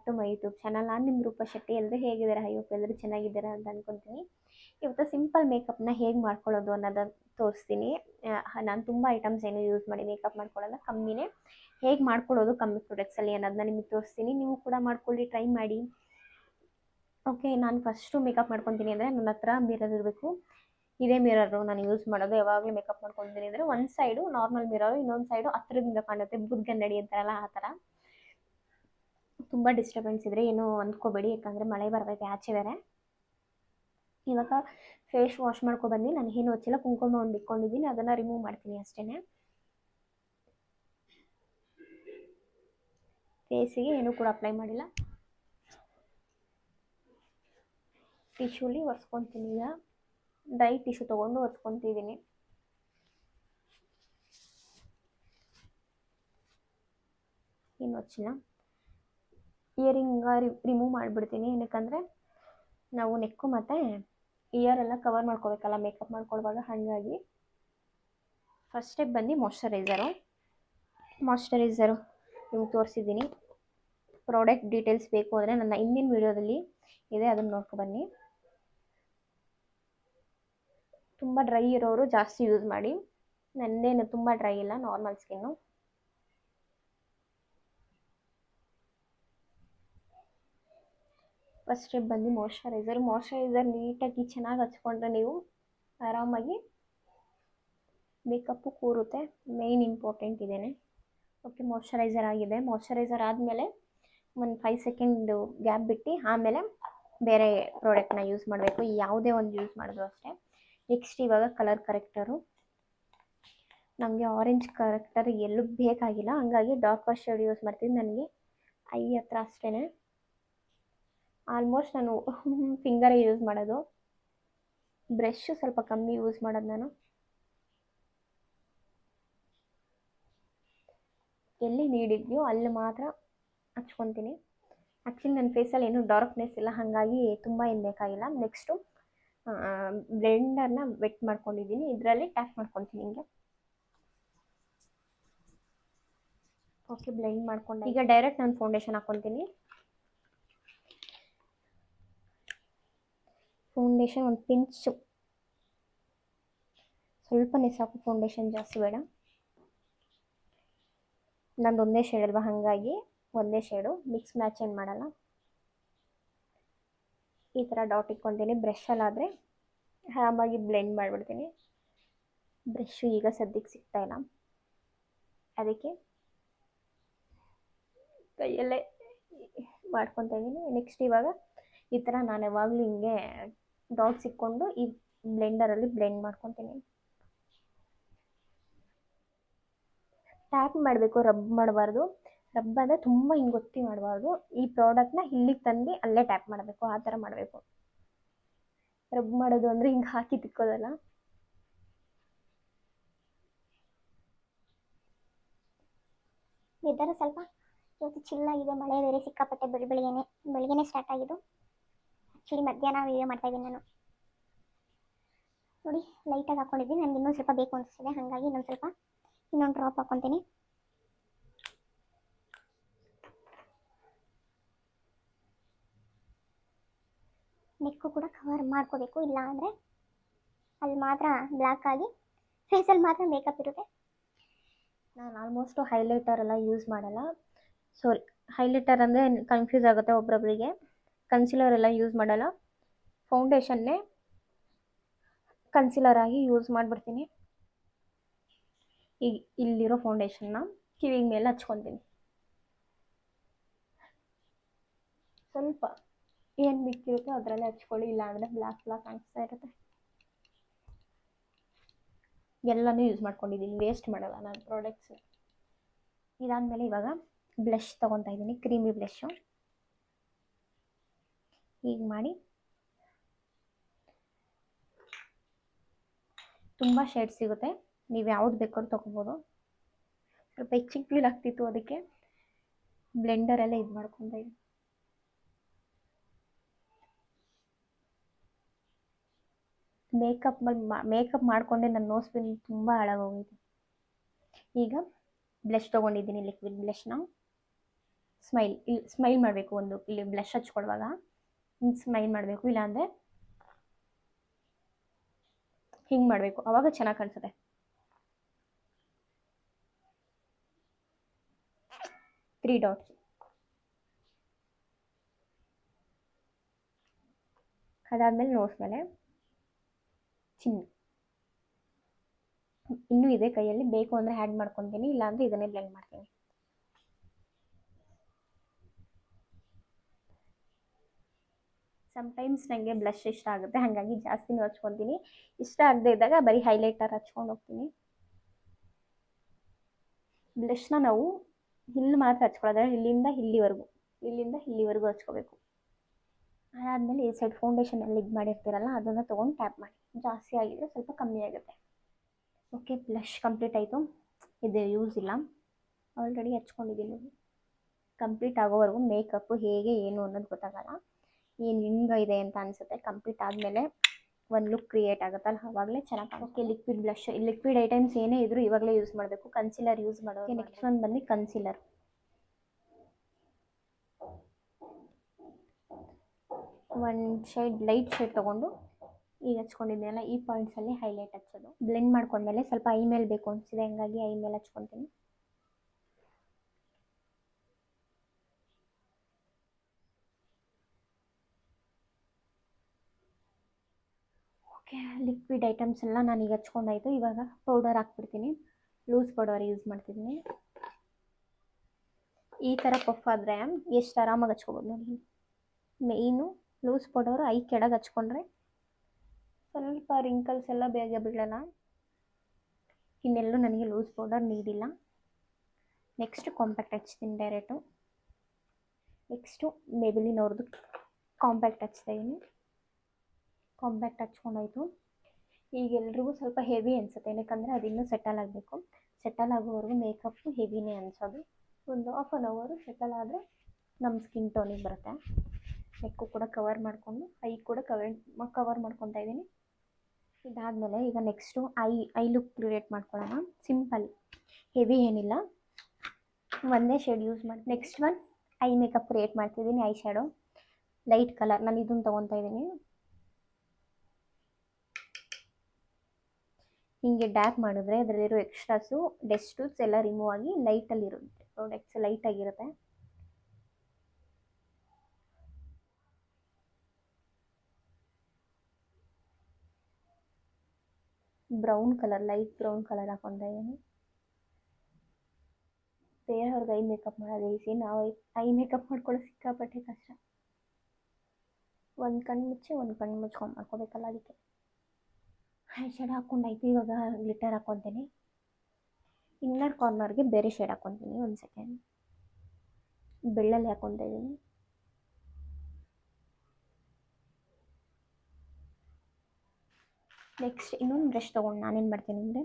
To my YouTube channel. ನಾನು ನಿಮ್ಮ ರೂಪಾ ಶೆಟ್ಟಿ. ಎಲ್ಲರೂ ಹೇಗಿದ್ದೀರಾ? ಹೋಪ್ ಎಲ್ಲರೂ ಚೆನ್ನಾಗಿದ್ದೀರಾ ಅಂತ ಅಂದ್ಕೊತೀನಿ. ಇವತ್ತು ಸಿಂಪಲ್ ಮೇಕಪ್ನ ಹೇಗೆ ಮಾಡ್ಕೊಳ್ಳೋದು ಅನ್ನೋದನ್ನು ತೋರಿಸ್ತೀನಿ. ನಾನು ತುಂಬ ಐಟಮ್ಸ್ ಏನು ಯೂಸ್ ಮಾಡಿ ಮೇಕಪ್ ಮಾಡ್ಕೊಳ್ಳೋಲ್ಲ, ಕಮ್ಮಿನೇ. ಹೇಗೆ ಮಾಡ್ಕೊಳ್ಳೋದು ಕಮ್ಮಿ ಪ್ರಾಡಕ್ಟ್ಸಲ್ಲಿ ಅನ್ನೋದನ್ನ ನಿಮಗೆ ತೋರಿಸ್ತೀನಿ. ನೀವು ಕೂಡ ಮಾಡ್ಕೊಳ್ಳಿ, ಟ್ರೈ ಮಾಡಿ. ಓಕೆ, ನಾನು ಫಸ್ಟು ಮೇಕಪ್ ಮಾಡ್ಕೊತೀನಿ ಅಂದರೆ ನನ್ನ ಹತ್ರ ಮಿರರ್ ಇರಬೇಕು. ಇದೇ ಮಿರರು ನಾನು ಯೂಸ್ ಮಾಡೋದು. ಯಾವಾಗಲೂ ಮೇಕಪ್ ಮಾಡ್ಕೊತೀನಿ ಅಂದರೆ ಒಂದು ಸೈಡು ನಾರ್ಮಲ್ ಮಿರರು, ಇನ್ನೊಂದು ಸೈಡು ಹತ್ರದಿಂದ ಕಾಣುತ್ತೆ, ಬುದ್ಗನ್ನಡಿ ಅಂತಾರಲ್ಲ ಆ ಥರ. ತುಂಬ ಡಿಸ್ಟರ್ಬೆನ್ಸ್ ಇದ್ದರೆ ಏನೂ ಅಂದ್ಕೋಬೇಡಿ, ಯಾಕಂದರೆ ಮಳೆ ಬರ್ತೈತೆ ಆಚೆ ಬೇರೆ. ಇವಾಗ ಫೇಸ್ ವಾಶ್ ಮಾಡ್ಕೊಬಂದು ನಾನು ಏನು ಹಚ್ಚಿಲ್ಲ, ಕುಂಕುಮ ಒಂದು ಇಟ್ಕೊಂಡಿದ್ದೀನಿ, ಅದನ್ನು ರಿಮೂವ್ ಮಾಡ್ತೀನಿ ಅಷ್ಟೇ. ಫೇಸಿಗೆ ಏನೂ ಕೂಡ ಅಪ್ಲೈ ಮಾಡಿಲ್ಲ. ಟಿಶ್ಯೂಲಿ ಒರೆಸ್ಕೊತೀನಿ. ಈಗ ಡ್ರೈ ಟಿಶ್ಯೂ ತೊಗೊಂಡು ಒರೆಸ್ಕೊತಿದ್ದೀನಿ. ಏನು ಹಚ್ಚಿಲ್ಲ. ಇಯರಿಂಗ ರಿಮೂವ್ ಮಾಡಿಬಿಡ್ತೀನಿ, ಏನಕ್ಕಂದರೆ ನಾವು ನೆಕ್ಕು ಮತ್ತು ಇಯರ್ ಎಲ್ಲ ಕವರ್ ಮಾಡ್ಕೋಬೇಕಲ್ಲ ಮೇಕಪ್ ಮಾಡ್ಕೊಳ್ಳುವಾಗ, ಹಾಗಾಗಿ. ಫಸ್ಟ್ ಸ್ಟೆಪ್ ಬಂದು ಮಾಯ್ಶ್ಚರೈಸರು ನಿಮ್ಗೆ ತೋರಿಸಿದ್ದೀನಿ. ಪ್ರಾಡಕ್ಟ್ ಡೀಟೇಲ್ಸ್ ಬೇಕು ಅಂದರೆ ನನ್ನ ಹಿಂದಿನ ವೀಡಿಯೋದಲ್ಲಿ ಇದೆ, ಅದನ್ನು ನೋಡ್ಕೊಬನ್ನಿ. ತುಂಬ ಡ್ರೈ ಇರೋರು ಜಾಸ್ತಿ ಯೂಸ್ ಮಾಡಿ, ನನ್ನದೇನು ತುಂಬ ಡ್ರೈ ಇಲ್ಲ, ನಾರ್ಮಲ್ ಸ್ಕಿನ್ನು. ಫಸ್ಟ್ ಸ್ಟೆಪ್ ಬಂದು ಮಾಯ್ಶ್ಚರೈಸರ್ ನೀಟಾಗಿ ಚೆನ್ನಾಗಿ ಹಚ್ಕೊಂಡ್ರೆ ನೀವು ಆರಾಮಾಗಿ ಮೇಕಪ್ಪು ಕೂರುತ್ತೆ. ಮೇಯ್ನ್ ಇಂಪಾರ್ಟೆಂಟ್ ಇದೇನೆ. ಓಕೆ, ಮಾಯ್ಶ್ಚರೈಸರ್ ಆಗಿದೆ. ಮಾಯ್ಶ್ಚರೈಸರ್ ಆದಮೇಲೆ ಒಂದು 5 ಸೆಕೆಂಡು ಗ್ಯಾಪ್ ಬಿಟ್ಟು ಆಮೇಲೆ ಬೇರೆ ಪ್ರಾಡಕ್ಟ್ನ ಯೂಸ್ ಮಾಡಬೇಕು, ಯಾವುದೇ ಒಂದು ಯೂಸ್ ಮಾಡಿದ್ರು ಅಷ್ಟೇ. ನೆಕ್ಸ್ಟ್ ಇವಾಗ ಕಲರ್ ಕರೆಕ್ಟರು. ನನಗೆ ಆರೆಂಜ್ ಕರೆಕ್ಟರ್ ಎಲ್ಲೂ ಬೇಕಾಗಿಲ್ಲ, ಹಂಗಾಗಿ ಡಾರ್ಕರ್ ಶೇಡ್ ಯೂಸ್ ಮಾಡ್ತೀನಿ. ನನಗೆ ಐ ಹತ್ರ ಅಷ್ಟೇ. ಆಲ್ಮೋಸ್ಟ್ ನಾನು ಫಿಂಗರೇ ಯೂಸ್ ಮಾಡೋದು, ಬ್ರಷ್ ಸ್ವಲ್ಪ ಕಮ್ಮಿ ಯೂಸ್ ಮಾಡೋದು. ನಾನು ಎಲ್ಲಿ ನೀಡಿದ್ಯೋ ಅಲ್ಲಿ ಮಾತ್ರ ಹಚ್ಕೊತೀನಿ. ಆ್ಯಕ್ಚುಲಿ ನನ್ನ ಫೇಸಲ್ಲಿ ಏನೂ ಡಾರ್ಕ್ನೆಸ್ ಇಲ್ಲ, ಹಾಗಾಗಿ ತುಂಬ ಏನು ಬೇಕಾಗಿಲ್ಲ. ನೆಕ್ಸ್ಟು ಬ್ಲೆಂಡರ್ನ ವೆಟ್ ಮಾಡ್ಕೊಂಡಿದ್ದೀನಿ, ಇದರಲ್ಲಿ ಟ್ಯಾಪ್ ಮಾಡ್ಕೊತೀನಿ ಹಿಂಗೆ. ಓಕೆ, ಬ್ಲೆಂಡ್ ಮಾಡ್ಕೊಂಡು ಈಗ ಡೈರೆಕ್ಟ್ ನಾನು ಫೌಂಡೇಶನ್ ಹಾಕ್ಕೊತೀನಿ. ಫೌಂಡೇಶನ್ ಒಂದು ಪಿಂಚು, ಸ್ವಲ್ಪನೇ ಸಾಕು, ಫೌಂಡೇಶನ್ ಜಾಸ್ತಿ ಬೇಡ. ನಂದು ಒಂದೇ ಶೇಡ್ ಅಲ್ವಾ, ಹಾಗಾಗಿ ಒಂದೇ ಶೇಡು, ಮಿಕ್ಸ್ ಮ್ಯಾಚ್ ಏನು ಮಾಡಲ್ಲ. ಈ ಥರ ಡಾಟ್ ಇಟ್ಕೊತೀನಿ. ಬ್ರಷಲ್ಲಾದರೆ ಆರಾಮಾಗಿ ಬ್ಲೆಂಡ್ ಮಾಡಿಬಿಡ್ತೀನಿ. ಬ್ರಷು ಈಗ ಸದ್ಯಕ್ಕೆ ಸಿಗ್ತಾಯಿಲ್ಲ, ಅದಕ್ಕೆ ಕೈಯಲ್ಲೇ ಮಾಡ್ಕೊತಾ ಇದ್ದೀನಿ. ನೆಕ್ಸ್ಟ್ ಇವಾಗ ಈ ಥರ ನಾನು ಯಾವಾಗಲೂ ಹಿಂಗೆ ಡಾಟ್ಸ್ ಇಟ್ಕೊಂಡು ಈ ಬ್ಲೆಂಡರಲ್ಲಿ ಬ್ಲೆಂಡ್ ಮಾಡ್ಕೊತೀನಿ. ಟ್ಯಾಪ್ ಮಾಡಬೇಕು, ರಬ್ ಮಾಡಬಾರ್ದು. ರಬ್ ಅಂದರೆ ತುಂಬ ಹಿಂಗೆ ಗೊತ್ತಿ ಮಾಡಬಾರ್ದು. ಈ ಪ್ರಾಡಕ್ಟ್ನ ಇಲ್ಲಿಗೆ ತಂದು ಅಲ್ಲೇ ಟ್ಯಾಪ್ ಮಾಡಬೇಕು, ಆ ಥರ ಮಾಡಬೇಕು. ರಬ್ ಮಾಡೋದು ಅಂದರೆ ಹಿಂಗೆ ಹಾಕಿ ತಿಕ್ಕೋದಲ್ಲ. ವೆದರ್ ಸ್ವಲ್ಪ ಇವತ್ತು ಚಿಲ್ಲಾಗಿದೆ, ಮಳೆ ಬೇರೆ ಸಿಕ್ಕಾಪಟ್ಟೆ ಬೆಳಿಗ್ಗೆನೇ ಸ್ಟಾರ್ಟ್ ಆಗಿದ್ದು. ಆ್ಯಕ್ಚುಲಿ ಮಧ್ಯಾಹ್ನ ವೀಡಿಯೋ ಮಾಡ್ತಾಯಿದ್ದೀನಿ ನಾನು. ನೋಡಿ, ಲೈಟಾಗಿ ಹಾಕ್ಕೊಂಡಿದ್ದೀನಿ, ನನಗೆ ಇನ್ನೊಂದು ಸ್ವಲ್ಪ ಬೇಕು ಅನಿಸ್ತಿದೆ, ಹಾಗಾಗಿ ಇನ್ನೊಂದು ಡ್ರಾಪ್ ಹಾಕ್ಕೊತೀನಿ. ನೆಕ್ಕು ಕೂಡ ಕವರ್ ಮಾಡ್ಕೋಬೇಕು, ಇಲ್ಲ ಅಂದರೆ ಅಲ್ಲಿ ಮಾತ್ರ ಬ್ಲ್ಯಾಕ್ ಆಗಿ ಫೇಸಲ್ಲಿ ಮಾತ್ರ ಮೇಕಪ್ ಇರುತ್ತೆ. ನಾನು ಆಲ್ಮೋಸ್ಟು ಹೈಲೈಟರ್ ಎಲ್ಲ ಯೂಸ್ ಮಾಡಲ್ಲ. ಹೈಲೈಟರ್ ಅಂದರೆ ಕನ್ಫ್ಯೂಸ್ ಆಗುತ್ತೆ ಒಬ್ಬೊಬ್ಬರಿಗೆ. ಕನ್ಸಿಲರ್ ಎಲ್ಲ ಯೂಸ್ ಮಾಡಲ್ಲ, ಫೌಂಡೇಶನ್ನೇ ಕನ್ಸಿಲರ್ ಆಗಿ ಯೂಸ್ ಮಾಡಿಬಿಡ್ತೀನಿ. ಈಗ ಇಲ್ಲಿರೋ ಫೌಂಡೇಶನ್ನ ಕಿವಿಗೆ ಮೇಲೆ ಹಚ್ಕೊತೀನಿ. ಸ್ವಲ್ಪ ಏನು ಮಿಕ್ಕಿರುತ್ತೋ ಅದರಲ್ಲೇ ಹಚ್ಕೊಳ್ಳಿ, ಇಲ್ಲ ಅಂದರೆ ಬ್ಲ್ಯಾಕ್ ಕಾಣಿಸ್ತಾ ಇರುತ್ತೆ. ಎಲ್ಲನೂ ಯೂಸ್ ಮಾಡ್ಕೊಂಡಿದ್ದೀನಿ, ವೇಸ್ಟ್ ಮಾಡಲ್ಲ ನಾನು ಪ್ರಾಡಕ್ಟ್ಸ್. ಇದಾದಮೇಲೆ ಇವಾಗ ಬ್ಲಷ್ ತೊಗೊತಾ ಇದ್ದೀನಿ, ಕ್ರೀಮಿ ಬ್ಲಷು. ಹೀಗೆ ಮಾಡಿ ತುಂಬ ಶೇಡ್ ಸಿಗುತ್ತೆ, ನೀವು ಯಾವ್ದು ಬೇಕಾದ್ರೂ ತೊಗೊಬೋದು. ಸ್ವಲ್ಪ ಹೆಚ್ಚಿಗೆ ಫೀಲ್ ಆಗ್ತಿತ್ತು, ಅದಕ್ಕೆ ಬ್ಲೆಂಡರೆಲ್ಲ ಇದು ಮಾಡ್ಕೊತಾ ಇದ್ದೀನಿ. ಮೇಕಪ್ ಮಾಡಿಕೊಂಡೆ ನನ್ನ ನೋಸ್ ಪಿನ್ ತುಂಬ ಹಾಳಾಗೋಗಿದೆ. ಈಗ ಬ್ಲಷ್ ತೊಗೊಂಡಿದ್ದೀನಿ, ಲಿಕ್ವಿಡ್ ಬ್ಲಷ್ನ ಇಲ್ಲಿ ಸ್ಮೈಲ್ ಮಾಡಬೇಕು. ಇಲ್ಲಿ ಬ್ಲಷ್ ಹಚ್ಕೊಳುವಾಗ ಹಿಂಗೆ ಸ್ಮೈಲ್ ಮಾಡಬೇಕು, ಇಲ್ಲಾಂದರೆ ಹಿಂಗೆ ಮಾಡಬೇಕು, ಅವಾಗ ಚೆನ್ನಾಗಿ ಕಾಣಿಸುತ್ತೆ. Three dots. ಅದಾದಮೇಲೆ ನೋಸ್ ಮೇಲೆ ಚಿನ್ನ. ಇನ್ನೂ ಇದೆ ಕೈಯಲ್ಲಿ, ಬೇಕು ಅಂದರೆ ಆ್ಯಡ್ ಮಾಡ್ಕೊತೀನಿ, ಇಲ್ಲಾಂದರೆ ಇದನ್ನೇ ಬ್ಲೆಂಡ್ ಮಾಡ್ತೀನಿ. ಸಮ್ಟೈಮ್ಸ್ ನನಗೆ ಬ್ಲಷ್ ಇಷ್ಟ ಆಗುತ್ತೆ, ಹಾಗಾಗಿ ಜಾಸ್ತಿನೂ ಹಚ್ಕೊತೀನಿ. ಇಷ್ಟ ಆಗದೆ ಇದ್ದಾಗ ಬರೀ ಹೈಲೈಟರ್ ಹಚ್ಕೊಂಡು ಹೋಗ್ತೀನಿ. ಬ್ಲಷ್ನ ನಾವು ಇಲ್ಲಿ ಮಾತ್ರ ಹಚ್ಕೊಳ್ಳೋದ್ರೆ ಇಲ್ಲಿಂದ ಇಲ್ಲಿವರೆಗೂ ಹಚ್ಕೋಬೇಕು. ಅದಾದಮೇಲೆ ಈ ಸೈಡ್ ಫೌಂಡೇಶನಲ್ಲಿ ಇದು ಮಾಡಿರ್ತೀರಲ್ಲ ಅದನ್ನು ತೊಗೊಂಡು ಟ್ಯಾಪ್ ಮಾಡಿ. ಜಾಸ್ತಿ ಆಗಿದ್ರೆ ಸ್ವಲ್ಪ ಕಮ್ಮಿ ಆಗುತ್ತೆ. ಓಕೆ, ಬ್ಲಷ್ ಕಂಪ್ಲೀಟ್ ಆಯಿತು. ಇದು ಯೂಸ್ ಇಲ್ಲ, ಆಲ್ರೆಡಿ ಹಚ್ಕೊಂಡಿದ್ದೀನಿ. ಕಂಪ್ಲೀಟ್ ಆಗೋವರೆಗೂ ಮೇಕಪ್ಪು ಹೇಗೆ ಏನು ಅನ್ನೋದು ಗೊತ್ತಾಗಲ್ಲ, ಏನು ಹಿಂಗೆ ಇದೆ ಅಂತ ಅನಿಸುತ್ತೆ. ಕಂಪ್ಲೀಟ್ ಆದಮೇಲೆ ಒಂದು ಲುಕ್ ಕ್ರಿಯೇಟ್ ಆಗುತ್ತಲ್ಲ, ಆವಾಗಲೇ ಚೆನ್ನಾಗಿ ಕಾಣುತ್ತೆ. ಲಿಕ್ವಿಡ್ ಬ್ಲಷ್, ಲಿಕ್ವಿಡ್ ಐಟಮ್ಸ್ ಏನೇ ಇದ್ರೂ ಇವಾಗಲೇ ಯೂಸ್ ಮಾಡಬೇಕು. ಕನ್ಸಿಲರ್ ಯೂಸ್ ಮಾಡೋದು. ನೆಕ್ಸ್ಟ್ ಒಂದು ಬಂದು ಕನ್ಸಿಲರ್. ಒಂದು ಶೇಡ್ ಲೈಟ್ ಶೇಡ್ ತೊಗೊಂಡು ಈಗ ಹಚ್ಕೊಂಡಿದ್ದೀನಲ್ಲ ಈ ಪಾಯಿಂಟ್ಸಲ್ಲಿ ಹೈಲೈಟ್ ಹಚ್ಚೋದು. ಬ್ಲೆಂಡ್ ಮಾಡ್ಕೊಂಡ್ಮೇಲೆ ಸ್ವಲ್ಪ ಐ ಮೇಲೆ ಬೇಕು ಅನಿಸಿದೆ, ಹಂಗಾಗಿ ಐ ಮೇಲೆ ಹಚ್ಕೊತೀನಿ. ಓಕೆ, ಲಿಕ್ವಿಡ್ ಐಟಮ್ಸ್ ಎಲ್ಲ ನಾನೀಗ ಹಚ್ಕೊಂಡಾಯಿತು. ಇವಾಗ ಪೌಡರ್ ಹಾಕ್ಬಿಡ್ತೀನಿ. ಲೂಸ್ ಪೌಡರ್ ಯೂಸ್ ಮಾಡ್ತಿದ್ದೀನಿ. ಈ ಥರ ಪಫ್ ಆದರೆ ಎಷ್ಟು ಆರಾಮಾಗಿ ಹಚ್ಕೊಬೋದು ನೋಡಿ. ಮೇಯ್ನು ಲೂಸ್ ಪೌಡರ್ ಐ ಕೆಳಗೆ ಹಚ್ಕೊಂಡ್ರೆ ಸ್ವಲ್ಪ ರಿಂಕಲ್ಸ್ ಎಲ್ಲ ಬೇಗ ಬೀಳಲ್ಲ. ಇನ್ನೆಲ್ಲೂ ನನಗೆ ಲೂಸ್ ಪೌಡರ್ ನೀಡಿಲ್ಲ. ನೆಕ್ಸ್ಟ್ ಕಾಂಪ್ಯಾಕ್ಟ್ ಹಚ್ತೀನಿ ಡೈರೆಕ್ಟು. ನೆಕ್ಸ್ಟು ಮೇಬಿಲಿನ್ ಅವ್ರದ್ದು ಕಾಂಪ್ಯಾಕ್ಟ್ ಹಚ್ತಾ ಇದ್ದೀನಿ. ಕಾಂಪ್ಯಾಕ್ಟ್ ಹಚ್ಕೊಂಡಾಯಿತು. ಈಗ ಎಲ್ರಿಗೂ ಸ್ವಲ್ಪ ಹೆವಿ ಅನಿಸುತ್ತೆ, ಏನಕ್ಕಂದರೆ ಅದಿನ್ನೂ ಸೆಟಲ್ ಆಗಬೇಕು. ಸೆಟಲ್ ಆಗೋವರೆಗೂ ಮೇಕಪ್ಪು ಹೆವಿನೇ ಅನಿಸೋದು. ಒಂದು ಹಾಫ್ ಆನ್ ಅವರು ಸೆಟಲ್ ಆದರೆ ನಮ್ಮ ಸ್ಕಿನ್ ಟೋನಿಗೆ ಬರುತ್ತೆ. ನೆಕ್ಕು ಕೂಡ ಕವರ್ ಮಾಡಿಕೊಂಡು ಐ ಕೂಡ ಕವರ್ ಮಾಡ್ಕೊತಾ ಇದ್ದೀನಿ. ಇದಾದಮೇಲೆ ಈಗ ನೆಕ್ಸ್ಟು ಐ ಲುಕ್ ಕ್ರಿಯೇಟ್ ಮಾಡ್ಕೊಳ್ಳೋಣ. ಸಿಂಪಲ್, ಹೆವಿ ಏನಿಲ್ಲ, ಒಂದೇ ಶೇಡ್ ಯೂಸ್ ಮಾಡಿ. Next one I makeup create ಮಾಡ್ತಿದ್ದೀನಿ. ಐ ಶ್ಯಾಡೋ ಲೈಟ್ ಕಲರ್, ನಾನು ಇದನ್ನು ತೊಗೊತಾ ಇದ್ದೀನಿ. ಹೀಗೆ ಡ್ಯಾಪ್ ಮಾಡಿದ್ರೆ ಅದರಲ್ಲಿರೋ ಎಕ್ಸ್ಟ್ರಾಸು ಡೆಸ್ಟೂಸ್ ಎಲ್ಲ ರಿಮೂವ್ ಆಗಿ ಲೈಟಲ್ಲಿರುತ್ತೆ, ಪ್ರಾಡಕ್ಟ್ಸ್ ಲೈಟಾಗಿರುತ್ತೆ. Brown colour, light brown colour ಹಾಕೊತಾ ಇದ್ದೀನಿ. ಬೇರೆಯವ್ರಿಗೆ ಐ ಮೇಕಪ್ ಮಾಡೋದು ಈಸಿ, ನಾವು ಐ ಮೇಕಪ್ ಮಾಡ್ಕೊಳ್ಳೋ ಸಿಕ್ಕಾಪಟ್ಟೆ ಕಷ್ಟ. ಒಂದು ಕಣ್ಣು ಮುಚ್ಚಿ ಒಂದು ಕಣ್ಣು ಮುಚ್ಕೊಂಡು ಮಾಡ್ಕೋಬೇಕಲ್ಲ, ಅದಕ್ಕೆ. ಐ ಶೇಡ್ ಹಾಕ್ಕೊಂಡಾಯ್ತು. ಇವಾಗ ಗ್ಲಿಟರ್ ಹಾಕ್ಕೊತೀನಿ. ಇನ್ನರ್ ಕಾರ್ನರ್ಗೆ ಬೇರೆ ಶೇಡ್ ಹಾಕ್ಕೊತೀನಿ. ಒಂದು ಸೆಕೆಂಡ್, ಬೆಳ್ಳಲ್ಲಿ ಹಾಕ್ಕೊತಾ ಇದ್ದೀನಿ. ನೆಕ್ಸ್ಟ್ ಇನ್ನೊಂದು ಬ್ರಷ್ ತೊಗೊಂಡು ನಾನೇನು ಮಾಡ್ತೀನಿ ಅಂದರೆ,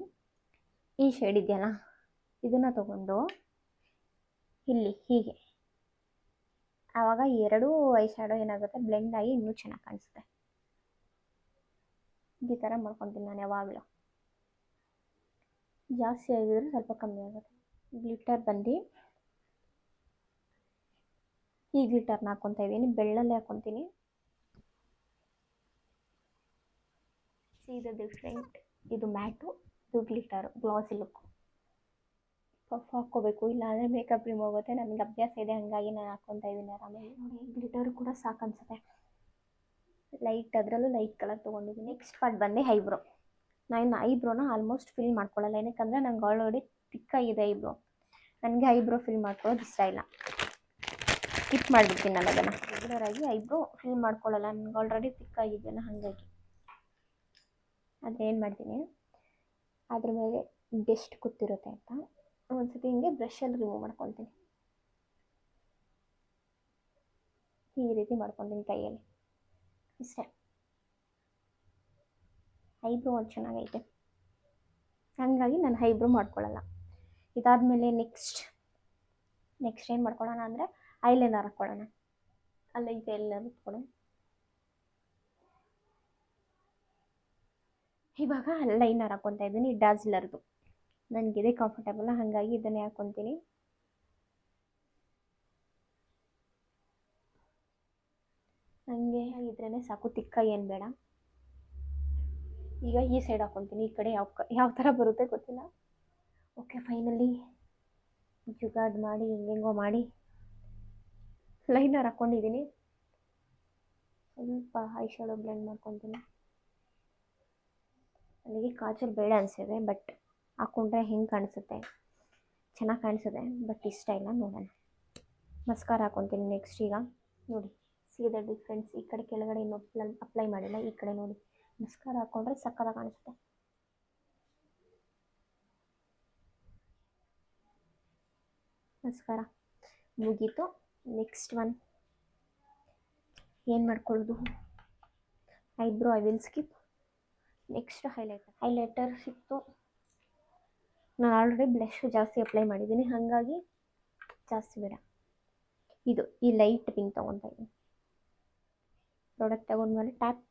ಈ ಶೇಡ್ ಇದೆಯಲ್ಲ ಇದನ್ನು ತೊಗೊಂಡು ಇಲ್ಲಿ ಹೀಗೆ, ಆವಾಗ ಎರಡೂ ಐ ಶ್ಯಾಡೋ ಏನಾಗುತ್ತೆ ಬ್ಲೆಂಡ್ ಆಗಿ ಇನ್ನೂ ಚೆನ್ನಾಗಿ ಕಾಣಿಸುತ್ತೆ. ಈ ಥರ ಮಾಡ್ಕೊತೀನಿ ನಾನು ಯಾವಾಗಲೂ. ಜಾಸ್ತಿ ಆಗಿದ್ರೆ ಸ್ವಲ್ಪ ಕಮ್ಮಿ ಆಗುತ್ತೆ. ಗ್ಲಿಟರ್ ಬಂದು ಈ ಗ್ಲಿಟರ್ನ ಹಾಕ್ಕೊತಾ ಇದ್ದೀನಿ, ಬೆಳ್ಳಲ್ಲೇ ಹಾಕ್ಕೊತೀನಿ. ಇದು ಡಿಫ್ರೆಂಟ್, ಇದು ಮ್ಯಾಟು, ಇದು ಗ್ಲಿಟರು, ಗ್ಲಾಸಿ ಲುಕ್. ಪಫ್ ಹಾಕ್ಕೋಬೇಕು, ಇಲ್ಲಾಂದರೆ ಮೇಕಪ್ ರಿಮೂವ್ ಆಗುತ್ತೆ. ನನಗೆ ಅಭ್ಯಾಸ ಇದೆ, ಹಾಗಾಗಿ ನಾನು ಹಾಕ್ಕೊತಾ ಇದ್ದೀನಿ ಆರಾಮಾಗಿ. ನೋಡಿ, ಗ್ಲಿಟರು ಕೂಡ ಸಾಕು ಅನಿಸುತ್ತೆ. ಲೈಟ್, ಅದರಲ್ಲೂ ಲೈಟ್ ಕಲರ್ ತೊಗೊಂಡಿದ್ದೀನಿ. ನೆಕ್ಸ್ಟ್ ಪಾರ್ಟ್ ಬಂದು ಐಬ್ರೋ. ನಾನು ಐಬ್ರೋನ ಆಲ್ಮೋಸ್ಟ್ ಫಿಲ್ ಮಾಡ್ಕೊಳ್ಳಲ್ಲ, ಏನಕ್ಕಂದರೆ ನಂಗೆ ಆಲ್ರೆಡಿ ತಿಕ್ಕಾಗಿದೆ ಐಬ್ರೋ. ನನಗೆ ಐಬ್ರೋ ಫಿಲ್ ಮಾಡ್ಕೊಳ್ಳೋದು ಇಷ್ಟ ಇಲ್ಲ, ಸ್ಕಿಪ್ ಮಾಡಿಬಿಡ್ತೀನಿ ನಾನು ಅದನ್ನು. ರೆಗ್ಯುಲರಾಗಿ ಐಬ್ರೋ ಫಿಲ್ ಮಾಡ್ಕೊಳ್ಳಲ್ಲ, ನನಗೆ ಆಲ್ರೆಡಿ ತಿಕ್ಕಾಗಿದೆಯಲ್ಲ, ಹಾಗಾಗಿ. ಆದರೆ ಏನು ಮಾಡ್ತೀನಿ, ಅದ್ರ ಮೇಲೆ ಡೆಸ್ಟ್ ಕೂತಿರುತ್ತೆ ಅಂತ ಒಂದ್ಸತಿ ಹಿಂಗೆ ಬ್ರಷಲ್ಲಿ ರಿಮೂವ್ ಮಾಡ್ಕೊತೀನಿ. ಈ ರೀತಿ ಮಾಡ್ಕೊತೀನಿ ಕೈಯಲ್ಲಿ, ಇಷ್ಟೇ. ಐಬ್ರೋ ಒಂದು ಚೆನ್ನಾಗೈತೆ, ಹಾಗಾಗಿ ನಾನು ಐಬ್ರೋ ಮಾಡ್ಕೊಳ್ಳಲ್ಲ. ಇದಾದಮೇಲೆ ನೆಕ್ಸ್ಟ್ ಏನು ಮಾಡ್ಕೊಳ್ಳೋಣ ಅಂದರೆ ಐಲೈನರ್ ಹಾಕ್ಕೊಳ್ಳೋಣ. ಅಲ್ಲೈತೆ ಐಲೈನರ್ ಇಟ್ಕೊಳ್ಳೋಣ. ಇವಾಗ ಲೈನರ್ ಹಾಕ್ಕೊತಾ ಇದ್ದೀನಿ, ಡಾಜ್ಲರ್ದು. ನನಗಿದೆ ಕಂಫರ್ಟಬಲ್, ಹಾಗಾಗಿ ಇದನ್ನೇ ಹಾಕ್ಕೊತೀನಿ. ನನಗೆ ಇದ್ರೇ ಸಾಕು, ತಿಕ್ಕ ಏನು ಬೇಡ. ಈಗ ಈ ಸೈಡ್ ಹಾಕ್ಕೊತೀನಿ, ಈ ಕಡೆ ಯಾವ ಥರ ಬರುತ್ತೆ ಗೊತ್ತಿಲ್ಲ. ಓಕೆ, ಫೈನಲಿ ಜುಗಾಡ್ ಮಾಡಿ ಹೆಂಗೆಂಗೋ ಮಾಡಿ ಲೈನರ್ ಹಾಕ್ಕೊಂಡಿದ್ದೀನಿ. ಸ್ವಲ್ಪ ಐ ಶಾಡೋ ಬ್ಲೆಂಡ್ ಮಾಡ್ಕೊತೀನಿ. ನನಗೆ ಕಾಜಲ್ ಬೇಡ ಅನಿಸಿದೆ, ಬಟ್ ಹಾಕ್ಕೊಂಡ್ರೆ ಹೆಂಗೆ ಕಾಣಿಸುತ್ತೆ, ಚೆನ್ನಾಗಿ ಕಾಣಿಸುತ್ತೆ, ಬಟ್ ಇಷ್ಟ ಇಲ್ಲ. ನೋಡೋಣ. ಮಸ್ಕಾರ ಹಾಕ್ಕೊತೀನಿ ನೆಕ್ಸ್ಟ್. ಈಗ ನೋಡಿ, ಸಿ ದ ಡಿಫ್ರೆನ್ಸ್. ಈ ಕಡೆ ಕೆಳಗಡೆ ಇನ್ನೂ ಅಪ್ಲೈ ಮಾಡಿಲ್ಲ, ಈ ಕಡೆ ನೋಡಿ ಮಸ್ಕಾರ ಹಾಕ್ಕೊಂಡ್ರೆ ಸಕ್ಕತ್ತಾಗಿ ಕಾಣಿಸುತ್ತೆ. ಮಸ್ಕಾರ ಮುಗೀತು. ನೆಕ್ಸ್ಟ್ ಒನ್ ಏನು ಮಾಡ್ಕೊಳ್ಳೋದು? Eyebrow I will skip. Next highlighter ಸಿಕ್ತು. ನಾನು ಆಲ್ರೆಡಿ ಬ್ಲಷ್ ಜಾಸ್ತಿ ಅಪ್ಲೈ ಮಾಡಿದ್ದೀನಿ, ಹಾಗಾಗಿ ಜಾಸ್ತಿ ಬೇಡ. ಇದು ಈ ಲೈಟ್ ಪಿಂಕ್ ತೊಗೊತಾ ಇದ್ದೀನಿ. ಪ್ರಾಡಕ್ಟ್ ತಗೊಂಡ್ಮೇಲೆ ಟ್ಯಾಪ್,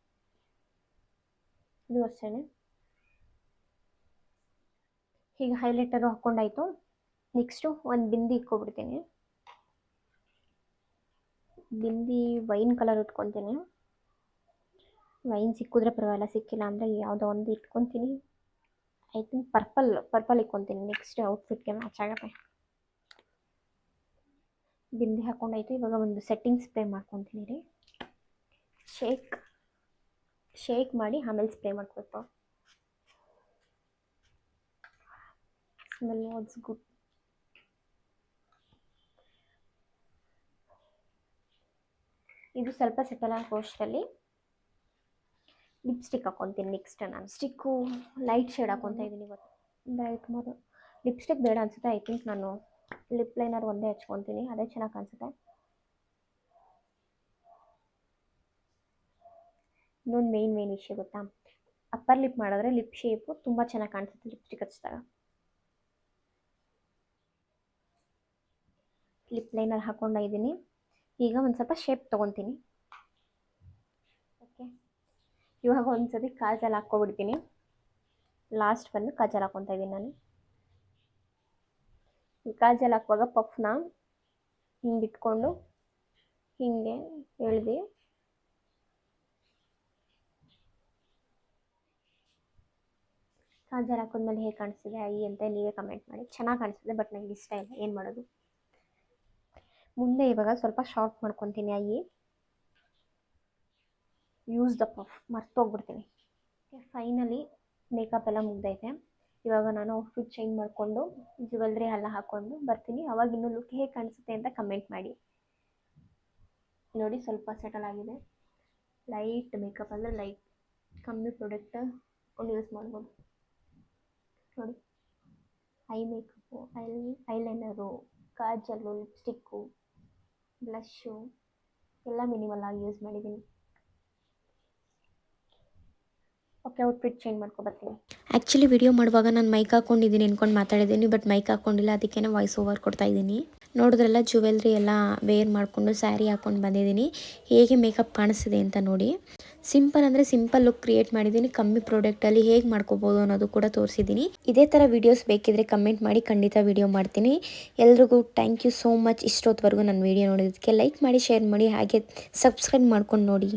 ಇದು ಅಷ್ಟೇ. ಈಗ ಹೈಲೈಟರು ಹಾಕ್ಕೊಂಡಾಯ್ತು. ನೆಕ್ಸ್ಟು ಒಂದು ಬಿಂದಿ ಇಟ್ಕೊಬಿಡ್ತೀನಿ. ಬಿಂದಿ ವೈನ್ ಕಲರ್ ಇಟ್ಕೊತೀನಿ. ವೈನ್ ಸಿಕ್ಕಿದ್ರೆ ಪರವಾಗಿಲ್ಲ, ಸಿಕ್ಕಿಲ್ಲ ಅಂದರೆ ಯಾವುದೋ ಒಂದು ಇಟ್ಕೊತೀನಿ. ಐ ಥಿಂಕ್ ಪರ್ಪಲ್ ಇಟ್ಕೊತೀನಿ. ನೆಕ್ಸ್ಟ್ ಔಟ್ಫಿಟ್ಗೆ ಮ್ಯಾಚ್ ಆಗುತ್ತೆ. ಬಿಂದಿ ಹಾಕ್ಕೊಂಡಾಯ್ತು. ಇವಾಗ ಒಂದು ಸೆಟ್ಟಿಂಗ್ ಸ್ಪ್ರೇ ಮಾಡ್ಕೊತೀನಿ ರೀ. ಶೇಕ್ ಮಾಡಿ ಆಮೇಲೆ ಸ್ಪ್ರೇ ಮಾಡ್ಕೊಬೇಕು. Smell was good. ಇದು ಸ್ವಲ್ಪ ಸೆಟಲ್ ಆಗೋಷ್ಟರಲ್ಲಿ ಲಿಪ್ಸ್ಟಿಕ್ ಹಾಕ್ಕೊತೀನಿ. ನೆಕ್ಸ್ಟ್ ನಾನು ಸ್ಟಿಕ್ಕು ಲೈಟ್ ಶೇಡ್ ಹಾಕ್ಕೊತಾ ಇದ್ದೀನಿ ಇವತ್ತು. ಬ್ರೈಟ್ ಮೋದು ಲಿಪ್ಸ್ಟಿಕ್ ಬೇಡ ಅನಿಸುತ್ತೆ. ಐ ಥಿಂಕ್ ನಾನು ಲಿಪ್ ಲೈನರ್ ಒಂದೇ ಹಚ್ಕೊತೀನಿ, ಅದೇ ಚೆನ್ನಾಗಿ ಕಾಣಿಸುತ್ತೆ. ಇನ್ನೊಂದು ಮೇನ್ ವಿಷಯ ಗೊತ್ತಾ, ಅಪ್ಪರ್ ಲಿಪ್ ಮಾಡಿದ್ರೆ ಲಿಪ್ ಶೇಪು ತುಂಬ ಚೆನ್ನಾಗಿ ಕಾಣಿಸುತ್ತೆ ಲಿಪ್ಸ್ಟಿಕ್ ಹಚ್ಚಿದಾಗ. ಲಿಪ್ ಲೈನರ್ ಹಾಕ್ಕೊಂಡಿದ್ದೀನಿ. ಈಗ ಒಂದು ಸ್ವಲ್ಪ ಶೇಪ್ ತೊಗೊತೀನಿ. ಓಕೆ, ಇವಾಗ ಒಂದು ಸತಿ ಕಾಜಲ್ ಹಾಕ್ಕೊಬಿಡ್ತೀನಿ. ಲಾಸ್ಟ್ ಬಂದು ಕಾಜಲ್ ಹಾಕ್ಕೊತಾ ಇದ್ದೀನಿ ನಾನು. ಈ ಕಾಜಲ್ ಹಾಕುವಾಗ ಪಫ್ನ ಹಿಂಗೆ ಇಟ್ಕೊಂಡು ಹಿಂಗೆ ಎಳ್ದು ಕಾಜಲ್ ಹಾಕಿದ್ಮೇಲೆ ಹೇಗೆ ಕಾಣಿಸ್ತಿದೆ ಐ ಅಂತ ನೀವೇ ಕಮೆಂಟ್ ಮಾಡಿ. ಚೆನ್ನಾಗಿ ಕಾಣಿಸ್ತಿದೆ, ಬಟ್ ನನಗೆ ಇಷ್ಟ ಇಲ್ಲ. ಏನು ಮಾಡೋದು? ಮುಂದೆ ಇವಾಗ ಸ್ವಲ್ಪ ಶಾರ್ಟ್ ಮಾಡ್ಕೊತೀನಿ ಐ. ಯೂಸ್ ದ ಪಫ್ ಮರ್ತೋಗ್ಬಿಡ್ತೀನಿ. ಫೈನಲಿ ಮೇಕಪ್ ಎಲ್ಲ ಮುಗ್ದೈತೆ. ಇವಾಗ ನಾನು ಔಟ್ಫಿಟ್ ಚೇಂಜ್ ಮಾಡಿಕೊಂಡು ಜ್ಯುವೆಲ್ರಿ ಎಲ್ಲ ಹಾಕ್ಕೊಂಡು ಬರ್ತೀನಿ. ಅವಾಗ ಇನ್ನೂ ಲುಕ್ ಹೇಗೆ ಕಾಣಿಸುತ್ತೆ ಅಂತ ಕಮೆಂಟ್ ಮಾಡಿ. ನೋಡಿ, ಸ್ವಲ್ಪ ಸೆಟಲ್ ಆಗಿದೆ. ಲೈಟ್ ಮೇಕಪ್ ಅಂದರೆ ಲೈಟ್ ಕಮ್ಮಿ ಪ್ರಾಡಕ್ಟ್ ಒಂದು ಯೂಸ್ ಮಾಡ್ಬೋದು. ನೋಡಿ, eye makeup, eyeliner, kajal, lipstick, blush ಎಲ್ಲ ಮಿನಿಮಲ್ ಆಗಿ ಯೂಸ್ ಮಾಡಿದ್ದೀನಿ. ಓಕೆ, ಔಟ್ಫಿಟ್ ಚೇಂಜ್ ಮಾಡ್ಕೊಬರ್ತೀನಿ. ಆ್ಯಕ್ಚುಲಿ ವಿಡಿಯೋ ಮಾಡುವಾಗ ನಾನು ಮೈಕ್ ಹಾಕ್ಕೊಂಡಿದ್ದೀನಿ ಅಂದ್ಕೊಂಡು ಮಾತಾಡಿದ್ದೀನಿ, ಬಟ್ ಮೈಕ್ ಹಾಕ್ಕೊಂಡಿಲ್ಲ, ಅದಕ್ಕೆ ವಾಯ್ಸ್ ಓವರ್ ಕೊಡ್ತಾ ಇದ್ದೀನಿ. ನೋಡಿದ್ರೆಲ್ಲ ಜ್ಯುವೆಲ್ರಿ ಎಲ್ಲ ವೇರ್ ಮಾಡಿಕೊಂಡು ಸ್ಯಾರಿ ಹಾಕ್ಕೊಂಡು ಬಂದಿದ್ದೀನಿ. ಹೇಗೆ ಮೇಕಪ್ ಕಾಣಿಸ್ತಿದೆ ಅಂತ ನೋಡಿ. ಸಿಂಪಲ್ ಅಂದರೆ ಸಿಂಪಲ್ ಲುಕ್ ಕ್ರಿಯೇಟ್ ಮಾಡಿದ್ದೀನಿ. ಕಮ್ಮಿ ಪ್ರಾಡಕ್ಟಲ್ಲಿ ಹೇಗೆ ಮಾಡ್ಕೋಬೋದು ಅನ್ನೋದು ಕೂಡ ತೋರಿಸಿದ್ದೀನಿ. ಇದೇ ಥರ ವೀಡಿಯೋಸ್ ಬೇಕಿದ್ರೆ ಕಮೆಂಟ್ ಮಾಡಿ, ಖಂಡಿತ ವಿಡಿಯೋ ಮಾಡ್ತೀನಿ. ಎಲ್ರಿಗೂ ಥ್ಯಾಂಕ್ ಯು ಸೋ ಮಚ್. ಇಷ್ಟೊತ್ತವರೆಗೂ ನನ್ನ ವೀಡಿಯೋ ನೋಡೋದಕ್ಕೆ ಲೈಕ್ ಮಾಡಿ, ಶೇರ್ ಮಾಡಿ, ಹಾಗೆ ಸಬ್ಸ್ಕ್ರೈಬ್ ಮಾಡ್ಕೊಂಡು ನೋಡಿ.